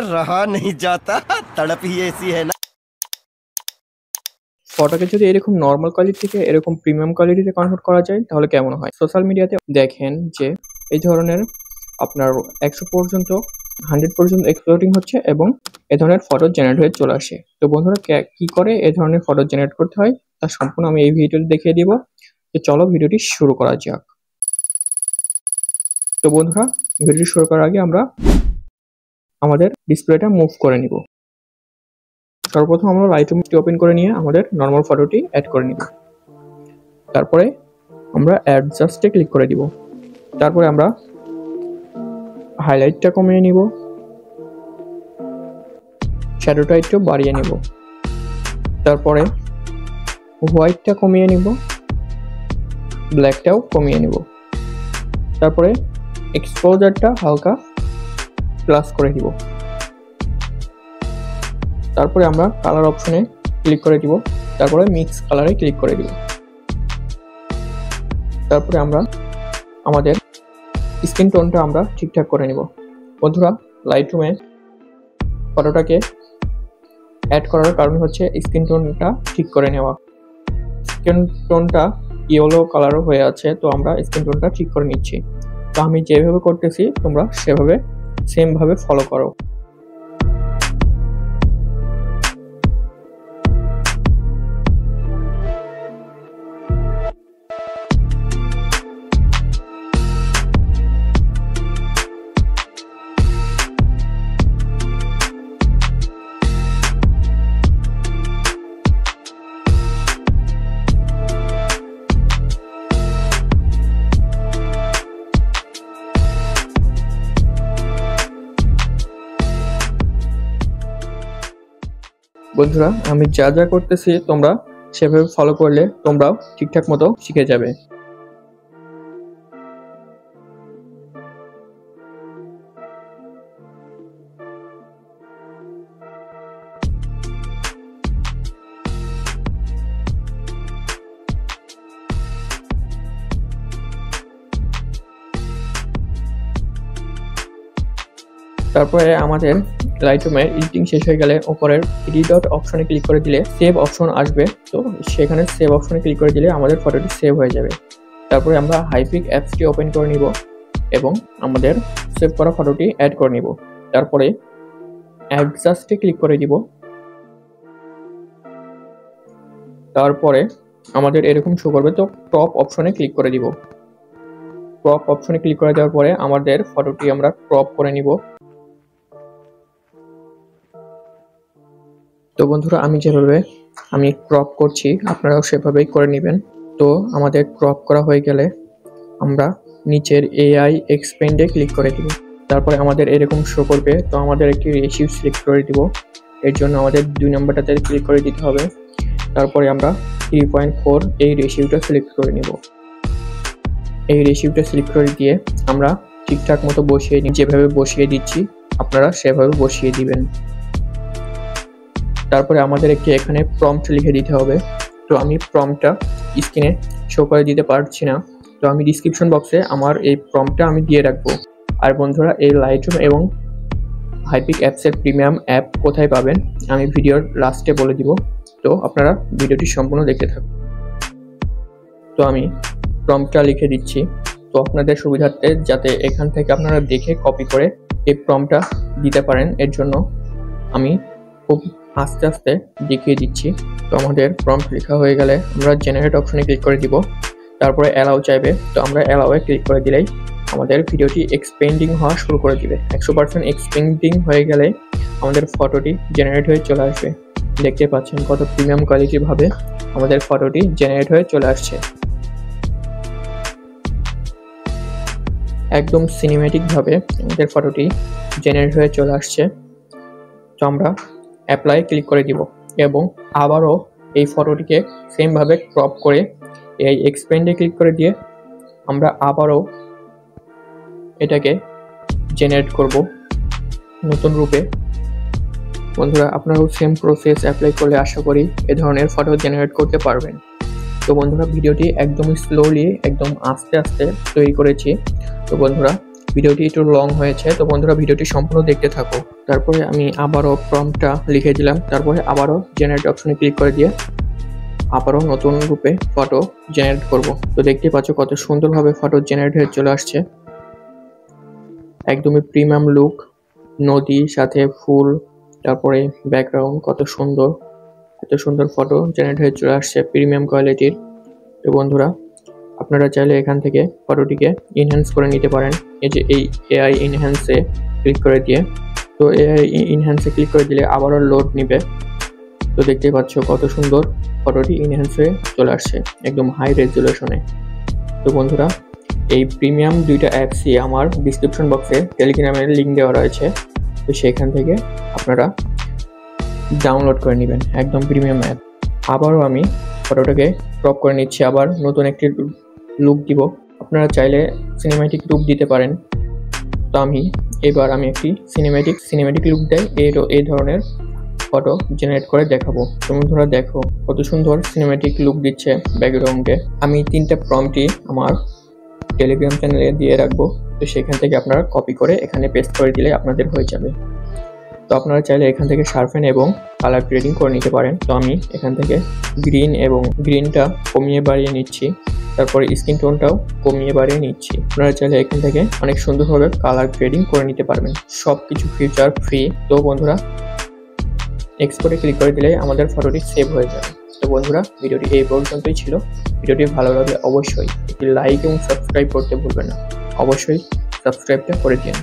रहा नहीं जाता, तड़प ही ऐसी है ना। ফটোকে যদি এরকম নর্মাল কোয়ালিটি থেকে এরকম প্রিমিয়াম কোয়ালিটিতে কনভার্ট করা যায় তাহলে কেমন হয়? সোশ্যাল মিডিয়াতে দেখেন যে এই ধরনের আপনার 100 পর্যন্ত 100 পর্যন্ত এক্সপ্লোডিং হচ্ছে এবং এ ধরনের ফটো জেনারেট হয়ে চলে আসে। তো বন্ধুরা কি করে এ ধরনের ফটো জেনারেট করতে হয় তার সম্পূর্ণ আমি এই ভিডিওতে দেখিয়ে দিব। তো চলো ভিডিওটি শুরু করা যাক। তো বন্ধুরা ভিডিওটি শুরু করার আগে আমরা আমাদের ডিসপ্লেটা মুভ করে নিব। সর্বপ্রথম আমরা লাইটরুমটি ওপেন করে নিয়ে আমাদের নর্মাল ফটোটি অ্যাড করে নিব। তারপরে আমরা অ্যাডজাস্টে ক্লিক করে দিব। তারপরে আমরা হাইলাইটটা কমিয়ে নিব, শ্যাডোটা একটু বাড়িয়ে নিব, তারপরে হোয়াইটটা কমিয়ে নিব, ব্ল্যাকটাও কমিয়ে নিব, তারপরে এক্সপোজারটা হালকা প্লাস করে দিব। তারপরে আমরা কালার অপশনে ক্লিক করে দিব, তারপরে মিক্স কালারে ক্লিক করে দিব। তারপরে আমরা আমাদের স্কিন টোনটা আমরা ঠিকঠাক করে নিব। বন্ধুরা লাইটরুমে ফটোটাকে অ্যাড করার কারণ হচ্ছে স্কিন টোনটা ঠিক করে নেওয়া। স্কিন টোনটা ইয়েলো কালারও হয়ে আছে, তো আমরা স্কিন টোনটা ঠিক করে নিচ্ছি। তো আমি যেভাবে করতেছি তোমরা সেভাবে সেমভাবে ফলো করো। বন্ধুরা আমি যা যা করতেছি তোমরা সেভাবে ফলো করলে তোমরাও ঠিকঠাক মতো শিখে যাবে। তারপরে আমাদের লাইটরুমের এডিটিং শেষ হয়ে গেলে উপরের 3 ডট অপশনে ক্লিক করে দিলে সেভ অপশন আসবে। তো সেখানে সেভ অপশনে ক্লিক করে দিলে আমাদের ফটোটি সেভ হয়ে যাবে। তারপরে আমরা হাইপিক অ্যাপসটি ওপেন করে নিব এবং আমাদের সেভ করা ফটোটি অ্যাড করে নিব। তারপরে অ্যাডজাস্টে ক্লিক করে দিব। তারপরে আমাদের এরকম শো করবে, তো ক্রপ অপশনে ক্লিক করে দিব। ক্রপ অপশনে ক্লিক করে দেওয়ার পরে আমাদের ফটোটি আমরা ক্রপ করে নিব। তো বন্ধুরা আমি যেভাবে ক্রপ করছি আপনারাও সেভাবেই করে নেবেন। তো আমাদের ক্রপ করা হয়ে গেলে আমরা নিচের এআই এক্সপেন্ডে ক্লিক করে দিব। তারপরে আমাদের এরকম শো করবে, তো আমাদের একটি রেশিও সিলেক্ট করে দিব। এর জন্য আমাদের 2 নম্বরটাতে ক্লিক করে দিতে হবে। তারপরে আমরা 3.4 এই রেশিওটা সিলেক্ট করে নিব। এই রেশিওটা সিলেক্ট করে দিয়ে আমরা ঠিকঠাক মতো বসিয়ে নিই। যেভাবে বসিয়ে দিচ্ছি আপনারা সেভাবে বসিয়ে দিবেন। তারপরে আমাদের একটি এখানে প্রম্পট লিখে দিতে হবে। তো আমি প্রম্পটটা স্ক্রিনে শো করে দিতে পারছি না, তো আমি ডিসক্রিপশন বক্সে আমার এই প্রম্পটটা আমি দিয়ে রাখবো। আর বন্ধুরা এই লাইটরুম এবং হাইপিক অ্যাপসের প্রিমিয়াম অ্যাপ কোথায় পাবেন আমি ভিডিওর লাস্টে বলে দিব, তো আপনারা ভিডিওটি সম্পূর্ণ দেখতে থাকুন। তো আমি প্রম্পটটা লিখে দিচ্ছি, তো আপনাদের সুবিধার্থে যাতে এখান থেকে আপনারা দেখে কপি করে এই প্রম্পটটা দিতে পারেন এর জন্য আমি খুব আস্তে আস্তে দেখিয়ে দিচ্ছি। তো আমাদের প্রম্পট লেখা হয়ে গেলে আমরা জেনারেট অপশনে ক্লিক করে দিব। তারপরে অ্যালাউ চাইবে, তো আমরা অ্যালাউয়ে ক্লিক করে দিলেই আমাদের ভিডিওটি এক্সপেন্ডিং হওয়া শুরু করে দিবে। 100% এক্সপেন্ডিং হয়ে গেলে আমাদের ফটোটি জেনারেট হয়ে চলে আসবে। দেখতে পাচ্ছেন কত প্রিমিয়াম কোয়ালিটি ভাবে আমাদের ফটোটি জেনারেট হয়ে চলে আসছে। একদম সিনেম্যাটিক ভাবে আমাদের ফটোটি জেনারেট হয়ে চলে আসছে। তো আমরা অ্যাপ্লাই ক্লিক করে দিব এবং আবারও এই ফটোটিকে সেমভাবে ক্রপ করে এই এক্সপেন্ডে ক্লিক করে দিয়ে আমরা আবারও এটাকে জেনারেট করব নতুন রূপে। বন্ধুরা আপনারাও সেম প্রসেস অ্যাপ্লাই করলে আশা করি এ ধরনের ফটো জেনারেট করতে পারবেন। তো বন্ধুরা ভিডিওটি একদমই স্লোলি একদম আস্তে আস্তে তৈরি করেছি। তো বন্ধুরা ভিডিওটি একটু লং হয়েছে, তো বন্ধুরা ভিডিওটি সম্পূর্ণ দেখতে থাকো। তারপরে আমি আবারও প্রম্পটটা লিখে দিলাম, তারপরে আবারও জেনারেট অপশনে ক্লিক করে দিয়ে আবারও নতুন রূপে ফটো জেনারেট করব। তো দেখতেই পাচ্ছ কত সুন্দরভাবে ফটো জেনারেট হয়ে চলে আসছে। একদমই প্রিমিয়াম লুক, নদী সাথে ফুল, তারপরে ব্যাকগ্রাউন্ড কত সুন্দর, এত সুন্দর ফটো জেনারেট হয়ে চলে আসছে প্রিমিয়াম কোয়ালিটির। তো বন্ধুরা আপনারা চাইলে এখান থেকে ফটোটিকে ইনহ্যান্স করে নিতে পারেন। এই যে এই এআই ইনহ্যান্সে ক্লিক করে দিয়ে, তো এআই ইনহ্যান্সে ক্লিক করে দিলে আবারও লোড নিবে। তো দেখতেই পাচ্ছ কত সুন্দর ফটোটি ইনহ্যান্স হয়ে চলে আসছে একদম হাই রেজুলেশনে। তো বন্ধুরা এই প্রিমিয়াম দুইটা অ্যাপসই আমার ডিসক্রিপশন বক্সে টেলিগ্রামের লিঙ্ক দেওয়া রয়েছে, তো সেখান থেকে আপনারা ডাউনলোড করে নেবেন, একদম প্রিমিয়াম অ্যাপ। আবারও আমি ফটোটাকে ক্রপ করে নিচ্ছি, আবার নতুন একটি লুক দিব। আপনারা চাইলে সিনেম্যাটিক লুক দিতে পারেন, তো আমি একটি সিনেম্যাটিক লুক দেয় এই ধরনের ফটো জেনারেট করে দেখাবো। তো বন্ধুরা দেখো কত সুন্দর সিনেম্যাটিক লুক দিচ্ছে ব্যাকগ্রাউন্ডে। আমি 3টা প্রম্পটই আমার টেলিগ্রাম চ্যানেলে দিয়ে রাখবো, তো সেখান থেকে আপনারা কপি করে এখানে পেস্ট করে দিলে আপনাদের হয়ে যাবে। তো আপনারা চাইলে এখান থেকে শার্পেন এবং কালার গ্রেডিং করে নিতে পারেন। তো আমি এখান থেকে গ্রিনটা কমিয়ে বাড়িয়ে নিচ্ছি, তারপরে স্কিন টোনটাও কমিয়ে বাড়িয়ে নিচ্ছি। আপনারা চাইলে এখান থেকে অনেক সুন্দরভাবে কালার গ্রেডিং করে নিতে পারবেন, সব কিছু ফিচার ফ্রি। তো বন্ধুরা এক্সপোর্টে ক্লিক করে দিলে আমাদের ফটোটি সেভ হয়ে যাবে। তো বন্ধুরা ভিডিওটি এই পর্যন্তই ছিল। ভিডিওটি ভালো লাগলে অবশ্যই একটি লাইক এবং সাবস্ক্রাইব করতে ভুলবেন না, অবশ্যই সাবস্ক্রাইবটা করে দিন।